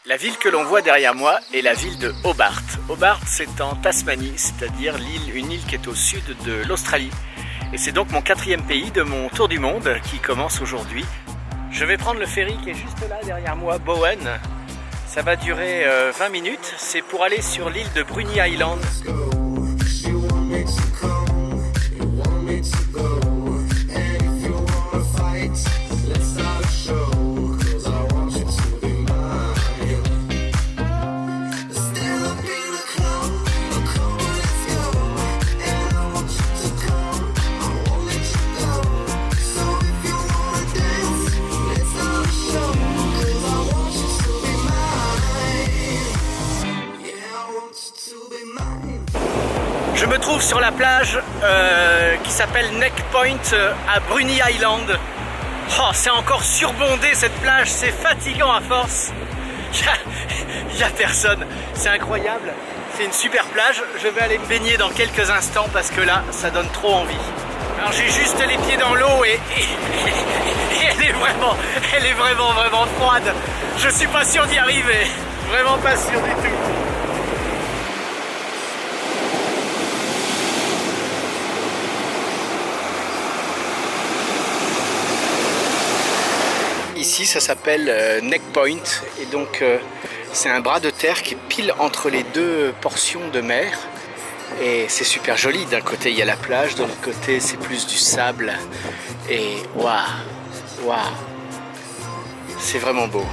La ville que l'on voit derrière moi est la ville de Hobart. Hobart, c'est en Tasmanie, c'est-à-dire une île qui est au sud de l'Australie. Et c'est donc mon 4e pays de mon tour du monde qui commence aujourd'hui. Je vais prendre le ferry qui est juste là derrière moi, Bowen. Ça va durer 20 minutes. C'est pour aller sur l'île de Bruny Island. Je me trouve sur la plage qui s'appelle Neck Point à Bruny Island. Oh, c'est encore surbondé cette plage, c'est fatigant à force. Il n'y a personne, c'est incroyable. C'est une super plage, je vais aller me baigner dans quelques instants parce que là, ça donne trop envie. Alors j'ai juste les pieds dans l'eau et elle est vraiment froide. Je suis pas sûr d'y arriver, vraiment pas sûr du tout. Ici ça s'appelle Neck Point et donc c'est un bras de terre qui est pile entre les deux portions de mer et c'est super joli. D'un côté il y a la plage, de l'autre côté c'est plus du sable et waouh, c'est vraiment beau.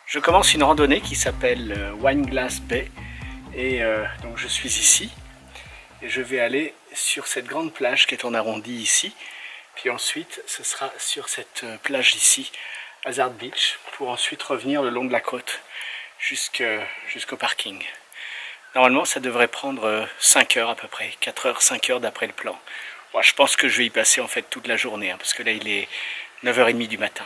Je commence une randonnée qui s'appelle Wineglass Bay. Et donc je suis ici et je vais aller sur cette grande plage qui est en arrondi ici. Puis ensuite ce sera sur cette plage ici, Hazard Beach, pour ensuite revenir le long de la côte jusqu'au parking. Normalement ça devrait prendre 5 heures à peu près, 4 heures, 5 heures d'après le plan. Moi, je pense que je vais y passer en fait toute la journée parce que là il est 9h30 du matin.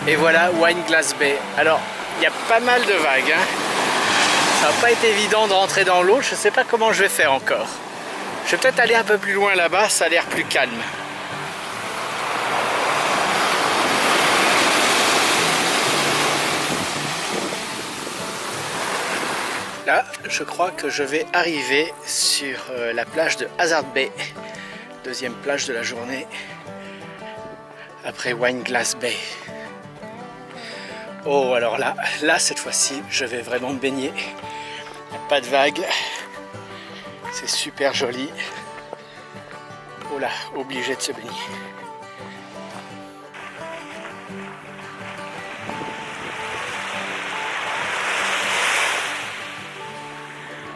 Et voilà Wineglass Bay. Alors, il y a pas mal de vagues. Hein. Ça va pas être évident de rentrer dans l'eau. Je sais pas comment je vais faire encore. Je vais peut-être aller un peu plus loin là-bas, ça a l'air plus calme. Là, je crois que je vais arriver sur la plage de Hazard Bay. Deuxième plage de la journée. Après Wineglass Bay. Oh, alors là cette fois-ci, je vais vraiment me baigner. Pas de vagues. C'est super joli. Oh là, obligé de se baigner.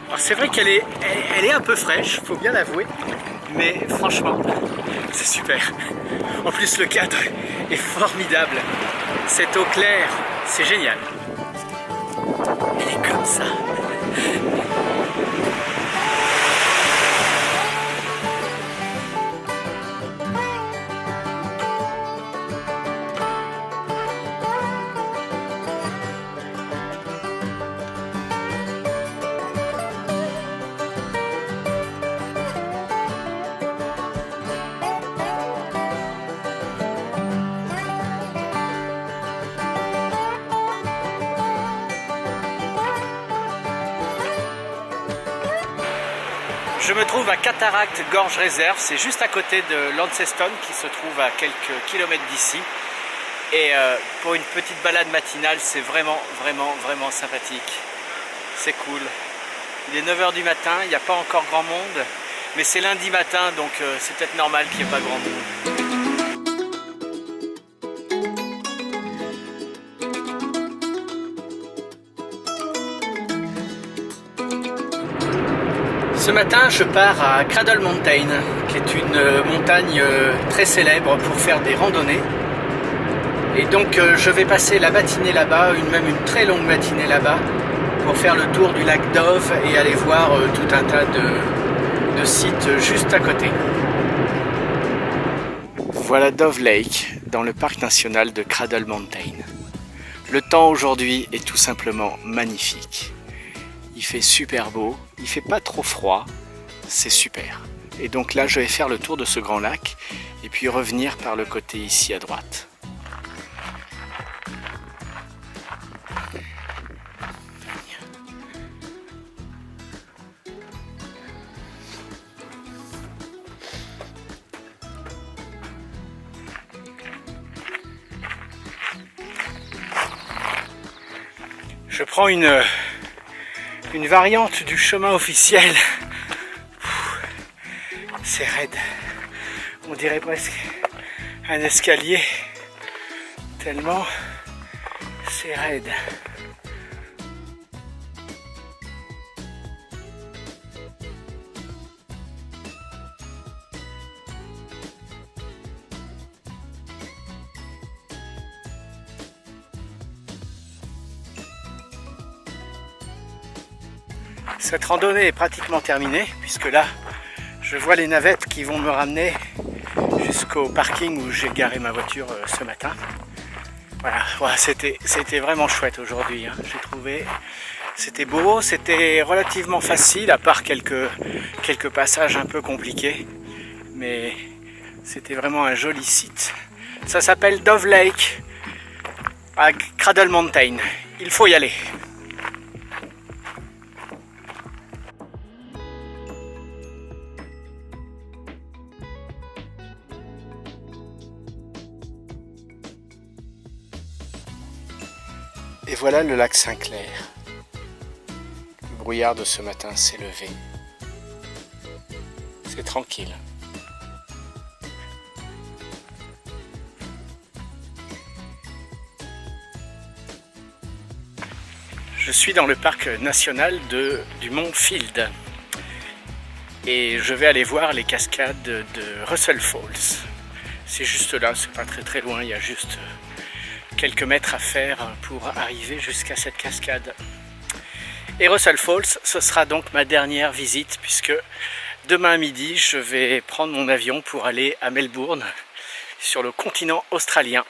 Alors c'est vrai qu'elle est un peu fraîche, faut bien l'avouer. Mais franchement, c'est super. En plus, le cadre est formidable. Cette eau claire, c'est génial. Elle est comme ça. Je me trouve à Cataract Gorge Reserve, c'est juste à côté de Launceston qui se trouve à quelques kilomètres d'ici. Et pour une petite balade matinale, c'est vraiment sympathique. C'est cool. Il est 9h du matin, il n'y a pas encore grand monde, mais c'est lundi matin donc c'est peut-être normal qu'il n'y ait pas grand monde. Ce matin, je pars à Cradle Mountain, qui est une montagne très célèbre pour faire des randonnées. Et donc je vais passer la matinée là-bas, même une très longue matinée là-bas, pour faire le tour du lac Dove et aller voir tout un tas de sites juste à côté. Voilà Dove Lake, dans le parc national de Cradle Mountain. Le temps aujourd'hui est tout simplement magnifique. Il fait super beau, il fait pas trop froid, c'est super. Et donc là je vais faire le tour de ce grand lac et puis revenir par le côté ici à droite. Je prends une variante du chemin officiel. C'est raide. On dirait presque un escalier. Tellement c'est raide. Cette randonnée est pratiquement terminée puisque là je vois les navettes qui vont me ramener jusqu'au parking où j'ai garé ma voiture ce matin. Voilà, c'était vraiment chouette aujourd'hui, hein. J'ai trouvé, c'était beau, c'était relativement facile à part quelques passages un peu compliqués, mais c'était vraiment un joli site. Ça s'appelle Dove Lake à Cradle Mountain, il faut y aller. Et voilà le lac Saint-Clair. Le brouillard de ce matin s'est levé. C'est tranquille. Je suis dans le parc national du mont Field. Et je vais aller voir les cascades de Russell Falls. C'est juste là, c'est pas très loin, il y a juste quelques mètres à faire pour arriver jusqu'à cette cascade. Et Russell Falls, ce sera donc ma dernière visite puisque demain midi je vais prendre mon avion pour aller à Melbourne sur le continent australien.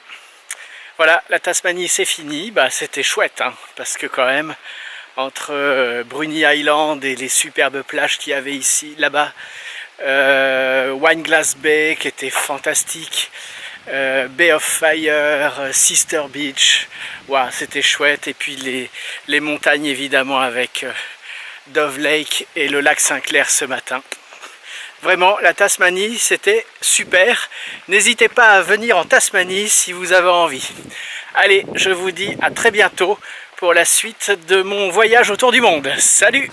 Voilà, la Tasmanie c'est fini, c'était chouette hein, parce que quand même entre Bruny Island et les superbes plages qu'il y avait ici, là-bas, Wineglass Bay qui était fantastique, Bay of Fire, Sister Beach, wow, c'était chouette. Et puis les montagnes évidemment avec Dove Lake et le lac Saint-Clair ce matin. Vraiment, la Tasmanie, c'était super. N'hésitez pas à venir en Tasmanie si vous avez envie. Allez, je vous dis à très bientôt pour la suite de mon voyage autour du monde. Salut!